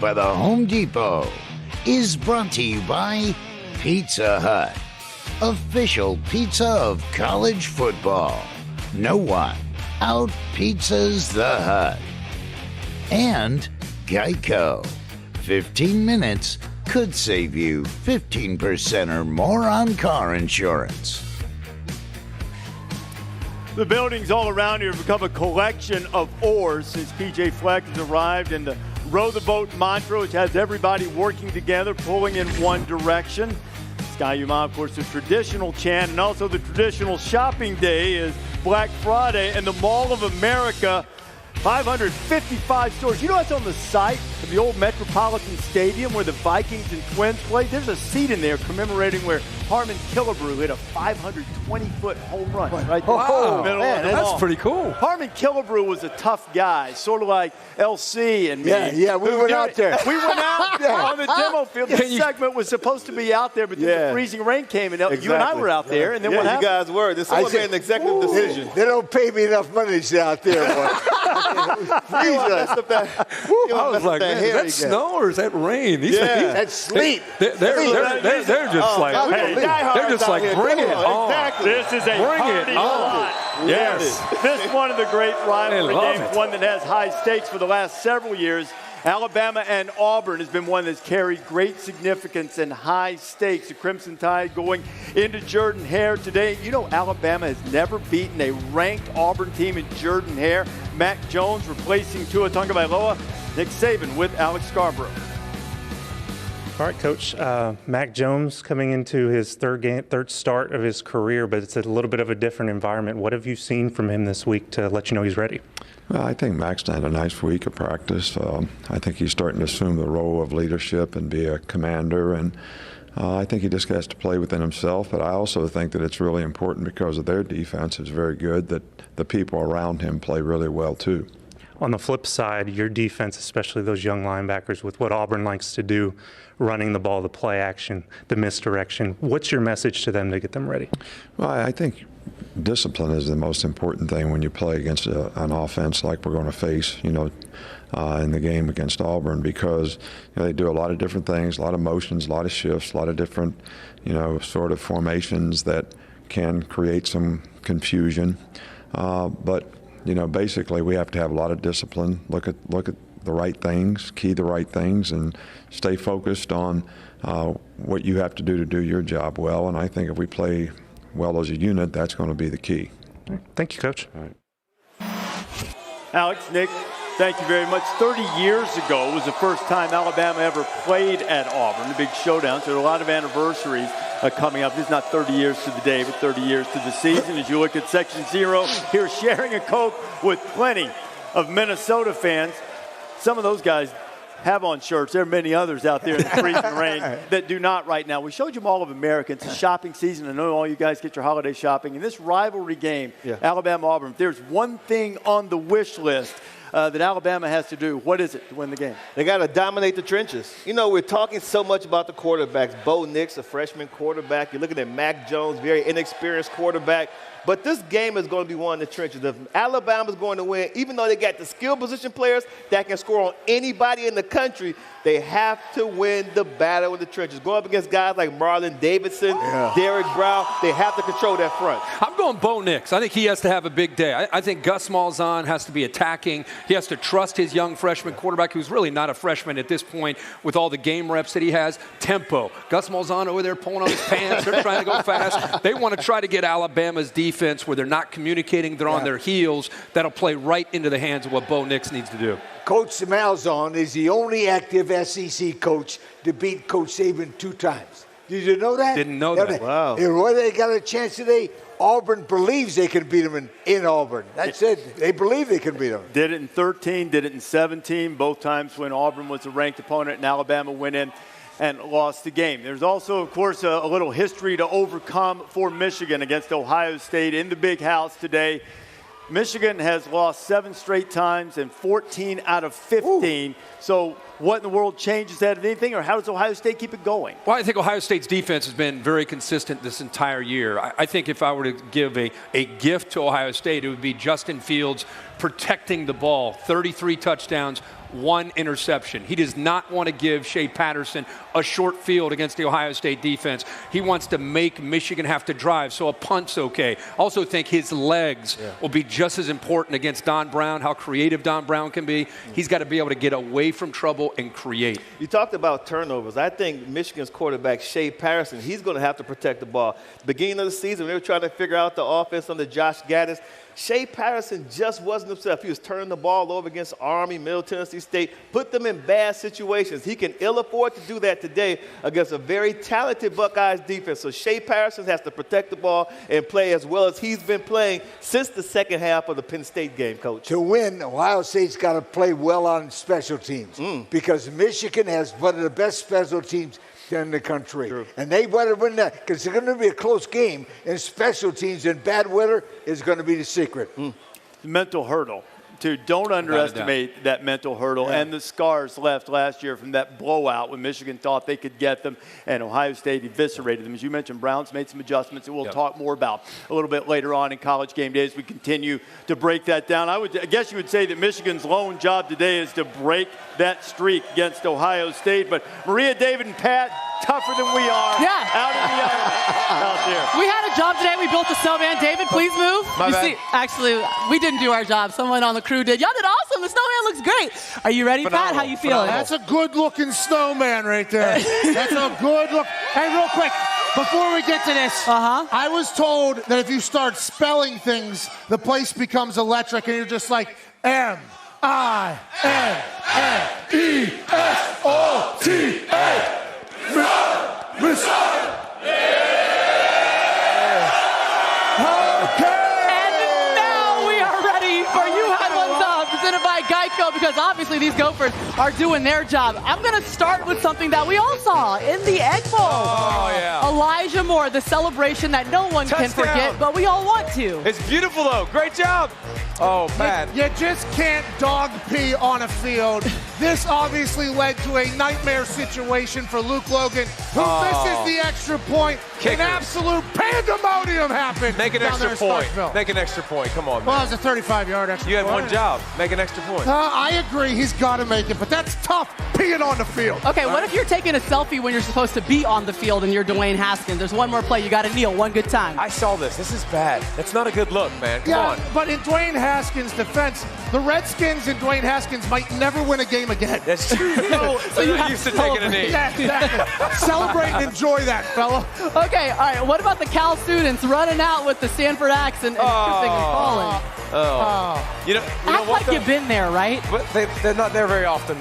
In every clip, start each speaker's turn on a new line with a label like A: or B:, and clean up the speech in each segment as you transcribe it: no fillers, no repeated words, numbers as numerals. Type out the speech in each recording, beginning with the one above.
A: by the Home Depot is brought to you by Pizza Hut, official pizza of college football. No one out-pizzas the Hut. And Geico. 15 minutes could save you 15% or more on car insurance.
B: The buildings all around here have become a collection of oars since PJ Fleck has arrived, and the row the boat mantra, which has everybody working together, pulling in one direction. Sky Yuma, of course, the traditional chant, and also the traditional shopping day is Black Friday, and the Mall of America, 555 stores. You know what's on the site of the old Metropolitan Stadium where the Vikings and Twins played? There's a seat in there commemorating where Harmon Killebrew hit a 520-foot home run right there in the middle of the
C: That's
B: ball.
C: pretty cool.
B: Harmon Killebrew was a tough guy, sort of like LC and me.
D: Yeah, we went out there.
B: We went out on the demo field. This segment was supposed to be out there, but then the freezing rain came, and you and I were out there. And then what happened?
E: You guys were. This someone made an executive decision.
D: They don't pay me enough money to stay out there, boy.
C: I was like, man, is that snow or is that rain?
D: That's sleep.
C: They're just like, bring it on.
B: Exactly. This is a party lot.
C: Yes.
B: This is one of the great rivalry
C: love
B: games,
C: it.
B: one that has high stakes for the last several years. Alabama and Auburn has been one that's carried great significance and high stakes. The Crimson Tide going into Jordan-Hare today. You know Alabama has never beaten a ranked Auburn team in Jordan-Hare. Mac Jones replacing Tua Tagovailoa. Nick Saban with Alex Scarborough.
F: All right, Coach. Mac Jones coming into his third start of his career, but it's a little bit of a different environment. What have you seen from him this week to let you know he's ready?
G: Well, I think Mac's had a nice week of practice. I think he's starting to assume the role of leadership and be a commander, and I think he just has to play within himself. But I also think that it's really important because of their defense is very good, that the people around him play really well too.
F: On the flip side, your defense, especially those young linebackers, with what Auburn likes to do, running the ball, the play action, the misdirection, what's your message to them to get them ready?
G: Well, I think discipline is the most important thing when you play against an offense like we're going to face, in the game against Auburn, because they do a lot of different things, a lot of motions, a lot of shifts, a lot of different, sort of formations that can create some confusion. But basically we have to have a lot of discipline, look at the right things, key the right things, and stay focused on what you have to do your job well. And I think if we play well as a unit, that's going to be the key.
F: Thank you, Coach.
G: All right.
B: Alex, Nick, thank you very much. 30 years ago was the first time Alabama ever played at Auburn, the big showdown. So there are a lot of anniversaries coming up. This is not 30 years to the day, but 30 years to the season. As you look at Section 0, here sharing a Coke with plenty of Minnesota fans. Some of those guys have on shirts. There are many others out there in the freezing rain that do not right now. We showed you Mall of America. It's a shopping season. I know all you guys get your holiday shopping. In this rivalry game, Alabama-Auburn, if there's one thing on the wish list that Alabama has to do, what is it to win the game?
E: They got to dominate the trenches. We're talking so much about the quarterbacks. Bo Nix, a freshman quarterback. You're looking at Mac Jones, very inexperienced quarterback. But this game is going to be one in the trenches. If Alabama's going to win, even though they got the skill position players that can score on anybody in the country, they have to win the battle in the trenches. Going up against guys like Marlon Davidson, Derrick Brown, they have to control that front.
C: I'm going Bo Nix. I think he has to have a big day. I think Gus Malzahn has to be attacking. He has to trust his young freshman quarterback, who's really not a freshman at this point with all the game reps that he has. Tempo. Gus Malzahn over there pulling on his pants. They're trying to go fast. They want to try to get Alabama's defense where they're not communicating, they're on their heels. That'll play right into the hands of what Bo Nix needs to do.
D: Coach Malzahn is the only active SEC coach to beat Coach Saban 2 times. Did you know that?
C: Didn't know that.
E: Wow.
D: They got a chance today. Auburn believes they can beat them in Auburn. That's it. They believe they can beat them.
B: Did it in 13, did it in 17, both times when Auburn was a ranked opponent and Alabama went in and lost the game. There's also, of course, a little history to overcome for Michigan against Ohio State in the Big House today. Michigan has lost 7 straight times and 14 out of 15. Ooh. So what in the world changes that, if anything, or how does Ohio State keep it going?
C: Well, I think Ohio State's defense has been very consistent this entire year. I think if I were to give a gift to Ohio State, it would be Justin Fields protecting the ball. 33 touchdowns, one interception. He does not want to give Shea Patterson a short field against the Ohio State defense. He wants to make Michigan have to drive, so a punt's okay. Also think his legs will be just as important against Don Brown, how creative Don Brown can be. He's got to be able to get away from trouble and create.
E: You talked about turnovers. I think Michigan's quarterback, Shea Patterson, he's going to have to protect the ball. Beginning of the season, they were trying to figure out the offense under Josh Gaddis. Shea Patterson just wasn't himself. He was turning the ball over against Army, Middle Tennessee State, put them in bad situations. He can ill afford to do that today against a very talented Buckeyes defense. So Shea Patterson has to protect the ball and play as well as he's been playing since the second half of the Penn State game, Coach.
D: To win, Ohio State's got to play well on special teams because Michigan has one of the best special teams in the country.
E: True.
D: And they want to win that because it's going to be a close game, and special teams in bad weather is going to be the secret.
B: Mental hurdle. Don't underestimate that mental hurdle and the scars left last year from that blowout when Michigan thought they could get them and Ohio State eviscerated them. As you mentioned, Brown's made some adjustments that we'll talk more about a little bit later on in College Game Day as we continue to break that down. I guess you would say that Michigan's lone job today is to break that streak against Ohio State. But Maria, David, and Pat, tougher than we are out in the out there.
H: We had a job today. We built a snowman. David, please move. Actually, we didn't do our job. Someone on the crew did. Y'all did awesome. The snowman looks great. Are you ready, Pat? How you feeling?
I: That's a good-looking snowman right there. That's a good look. Hey, real quick, before we get to this, I was told that if you start spelling things, the place becomes electric, and you're just like, M-I-N-N-E-S-O-T-A.
H: By Geico, because obviously these Gophers are doing their job. I'm going to start with something that we all saw in the Egg Bowl.
J: Oh, yeah.
H: Elijah Moore, the celebration that no one can forget, but we all want to.
J: It's beautiful, though. Great job. Oh, man.
I: You just can't dog pee on a field. This obviously led to a nightmare situation for Luke Logan, who misses the extra point.
J: Kickers.
I: An absolute pandemonium happened.
J: Make an
I: down
J: extra
I: there in
J: point.
I: Starkville.
J: Make an extra point. Come on, man.
I: Well, it was a 35-yard extra point.
J: You had one job. Make an extra point.
I: I agree. He's got to make it, but that's tough peeing on the field.
H: Okay, what if you're taking a selfie when you're supposed to be on the field and you're Dwayne Haskins? There's one more play. You got to kneel. One good time.
J: I saw this. This is bad. That's not a good look, man. Come on.
I: But in Dwayne Haskins' defense, the Redskins and Dwayne Haskins might never win a game again.
J: That's true.
H: So you
J: used to taking a knee.
I: Yeah, exactly. Celebrate and enjoy that, fella.
H: Okay, all right. What about the Cal students running out with the Stanford accent and tripping and falling?
J: You know
H: Act
J: what,
H: like you've been there, right?
J: But they're not there very often.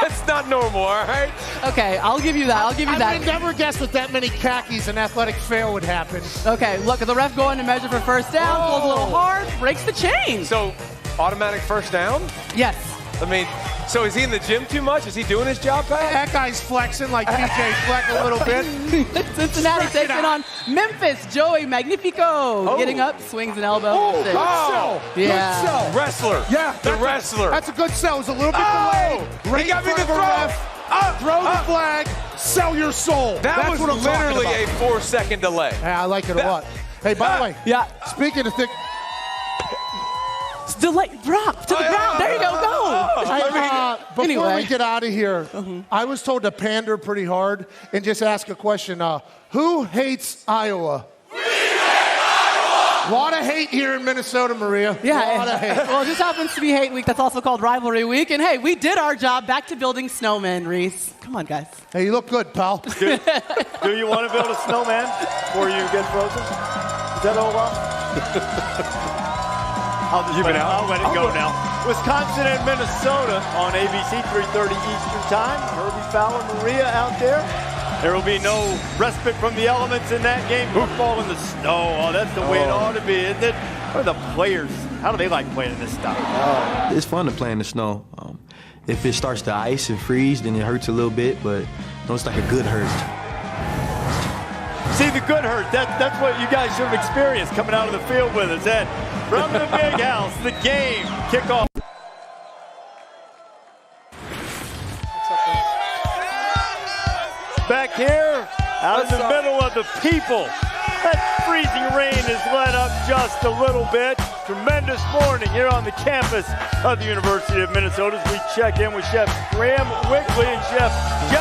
J: That's not normal, all right?
H: Okay, I'll give you that.
I: I would never guess with that many khakis an athletic fail would happen.
H: Okay, look, the ref going to measure for first down, pulls a little hard, breaks the chain.
J: So, automatic first down?
H: Yes.
J: I mean, so is he in the gym too much? Is he doing his job, Pat?
I: That guy's flexing like PJ Fleck a little bit.
H: Cincinnati taking on Memphis. Joey Magnifico getting up, swings an elbow.
I: Good sell.
H: Yeah.
I: Good sell.
J: Wrestler.
I: Yeah.
J: The wrestler.
I: That's a good sell. It was a little bit delayed.
J: He got me the throw.
I: Throw the flag. Sell your soul.
J: That was literally a 4-second delay.
I: Yeah, I like it a lot. Hey, by the way. Speaking of things.
H: Delay, drop to the ground. There you go.
I: Before we get out of here, I was told to pander pretty hard and just ask a question. Who hates Iowa? We hate Iowa! A lot of hate here in Minnesota, Maria.
H: Yeah.
I: A lot of hate.
H: Well, this happens to be Hate Week. That's also called Rivalry Week. And hey, we did our job. Back to building snowmen, Reese. Come on, guys.
I: Hey, you look good, pal.
B: Do you want to build a snowman before you get frozen? Is that all well? I'll let it go now. Wisconsin and Minnesota on ABC, 3:30 Eastern Time. Herbie Fowler, Maria out there. There will be no respite from the elements in that game. Football in the snow. Oh, that's the way it ought to be, isn't it? What are the players? How do they like playing in this stuff?
K: It's fun to play in the snow. If it starts to ice and freeze, then it hurts a little bit, but it's like a good hurt.
B: See, the good hurt. That's what you guys should have experienced coming out of the field with us. Ed, from the big house, the game kickoff. Back here, out in the middle of the people. That freezing rain has let up just a little bit. tremendous morning here on the campus of the University of Minnesota as we check in with Chef Graham Wickley and Chef Jeff